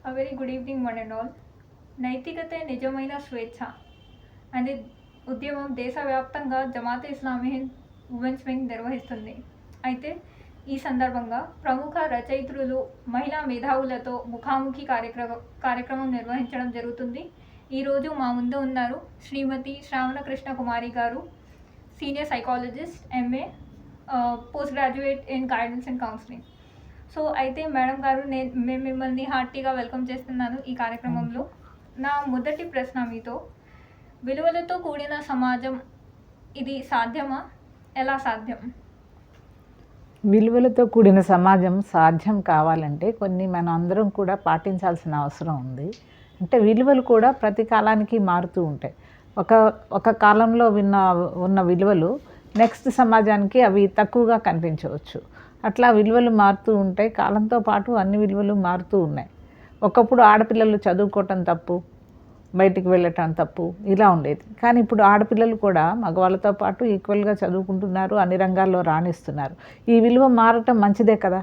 A very good evening, one and all. నైతికతే నిజమైన స్వేచ్ఛ అనే ఉద్యమం దేశవ్యాప్తంగా జమాతే ఇస్లామీ హింద్ ఉమెన్స్ వింగ్ నిర్వహిస్తుంది. అయితే ఈ సందర్భంగా ప్రముఖ రచయిత్రులు, మహిళా మేధావులతో ముఖాముఖి కార్యక్రమం నిర్వహించడం జరుగుతుంది. ఈరోజు మా ముందు ఉన్నారు శ్రీమతి శ్రావణ కృష్ణ కుమారి గారు, senior psychologist, MA, post graduate in guidance and counselling. So అయితే మేడం గారు, మేము మిమ్మల్ని హార్టీగా వెల్కమ్ చేస్తున్నాను ఈ కార్యక్రమంలో. నా మొదటి ప్రశ్న మీతో, విలువలతో కూడిన సమాజం ఇది సాధ్యమా? ఎలా సాధ్యం? విలువలతో కూడిన సమాజం సాధ్యం కావాలంటే కొన్ని మనం అందరం కూడా పాటించాల్సిన అవసరం ఉంది. అంటే విలువలు కూడా ప్రతి కాలానికి మారుతూ ఉంటాయి. ఒక కాలంలో ఉన్న విలువలు నెక్స్ట్ సమాజానికి అవి తక్కువగా కనిపించవచ్చు. అట్లా విలువలు మారుతూ ఉంటాయి. కాలంతో పాటు అన్ని విలువలు మారుతూ ఉన్నాయి. ఒకప్పుడు ఆడపిల్లలు చదువుకోవటం తప్పు, బయటికి వెళ్ళటం తప్పు, ఇలా ఉండేది. కానీ ఇప్పుడు ఆడపిల్లలు కూడా మగవాళ్ళతో పాటు ఈక్వల్గా చదువుకుంటున్నారు, అన్ని రంగాల్లో రాణిస్తున్నారు. ఈ విలువ మారటం మంచిదే కదా.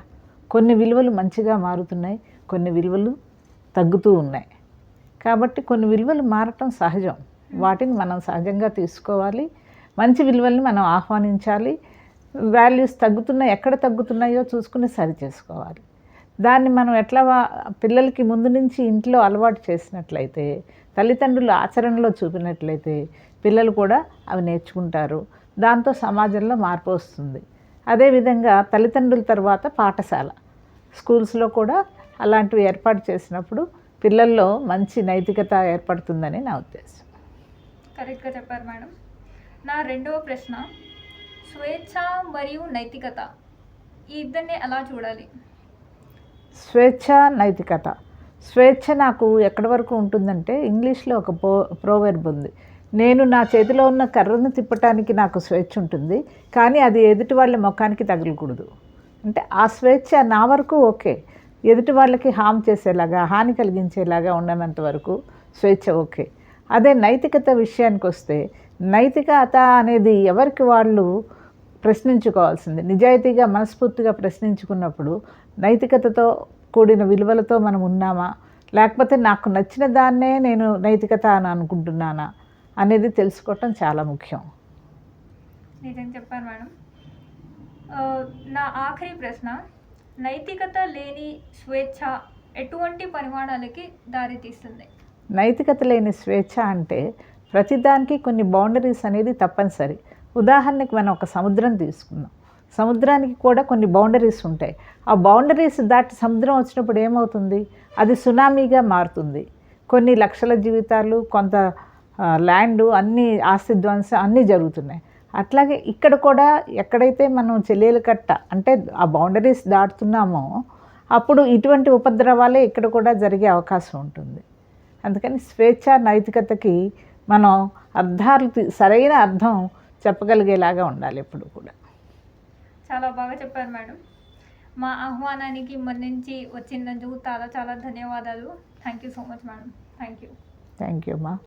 కొన్ని విలువలు మంచిగా మారుతున్నాయి, కొన్ని విలువలు తగ్గుతూ ఉన్నాయి. కాబట్టి కొన్ని విలువలు మారటం సహజం. వాటిని మనం సహజంగా తీసుకోవాలి. మంచి విలువల్ని మనం ఆహ్వానించాలి. వాల్యూస్ ఎక్కడ తగ్గుతున్నాయో చూసుకుని సరి చేసుకోవాలి. దాన్ని మనం ఎట్లా పిల్లలకి ముందు నుంచి ఇంట్లో అలవాటు చేసినట్లయితే, తల్లిదండ్రులు ఆచరణలో చూపినట్లయితే పిల్లలు కూడా అవి నేర్చుకుంటారు. దాంతో సమాజంలో మార్పు వస్తుంది. అదేవిధంగా తల్లిదండ్రుల తర్వాత పాఠశాల, స్కూల్స్లో కూడా అలాంటివి ఏర్పాటు చేసినప్పుడు పిల్లల్లో మంచి నైతికత ఏర్పడుతుందని నా ఉద్దేశం. కరెక్ట్గా చెప్పారు మేడం. నా రెండవ ప్రశ్న, స్వేచ్ఛ మరియు నైతికత ఈ ఇద్దరిని ఎలా చూడాలి? స్వేచ్ఛ, నైతికత. స్వేచ్ఛ నాకు ఎక్కడి వరకు ఉంటుందంటే, ఇంగ్లీష్లో ఒక ప్రోవెర్బ్ ఉంది, నేను నా చేతిలో ఉన్న కర్రను తిప్పటానికి నాకు స్వేచ్ఛ ఉంటుంది, కానీ అది ఎదుటి వాళ్ళ ముఖానికి తగలకూడదు. అంటే ఆ స్వేచ్ఛ నా వరకు ఓకే. ఎదుటి వాళ్ళకి హాని కలిగించేలాగా ఉండనంత వరకు స్వేచ్ఛ ఓకే. అదే నైతికత విషయానికి వస్తే, నైతికత అనేది ఎవరికి వాళ్ళు ప్రశ్నించుకోవాల్సింది. నిజాయితీగా మనస్ఫూర్తిగా ప్రశ్నించుకున్నప్పుడు నైతికతతో కూడిన విలువలతో మనం ఉన్నామా, లేకపోతే నాకు నచ్చిన దాన్నే నేను నైతికత అని అనుకుంటున్నానా అనేది తెలుసుకోవటం చాలా ముఖ్యం. నిజం చెప్పారు మేడం. నా ఆఖరి ప్రశ్న, నైతికత లేని స్వేచ్ఛ ఎటువంటి పరిమాణాలకి దారితీస్తుంది? నైతికత లేని స్వేచ్ఛ అంటే ప్రతిదానికి కొన్ని బౌండరీస్ అనేది తప్పనిసరి. ఉదాహరణకి మనం ఒక సముద్రం తీసుకుందాం. సముద్రానికి కూడా కొన్ని బౌండరీస్ ఉంటాయి. ఆ బౌండరీస్ దాటి సముద్రం వచ్చినప్పుడు ఏమవుతుంది? అది సునామీగా మారుతుంది. కొన్ని లక్షల జీవితాలు, కొంత ల్యాండ్, అన్ని ఆస్తి ధ్వంసం అన్నీ జరుగుతున్నాయి. అట్లాగే ఇక్కడ కూడా ఎక్కడైతే మనం చెల్లెలు కట్ట అంటే ఆ బౌండరీస్ దాటుతున్నామో అప్పుడు ఇటువంటి ఉపద్రవాలే ఇక్కడ కూడా జరిగే అవకాశం ఉంటుంది. అందుకని స్వేచ్ఛ, నైతికతకి మనం సరైన అర్థం చెప్పగలిగేలాగా ఉండాలి ఎప్పుడు కూడా. చాలా బాగా చెప్పారు మేడం. మా ఆహ్వానానికి మన్నించి వచ్చినందుకు చాలా చాలా ధన్యవాదాలు. Thank you so much madam. Thank you అమ్మా.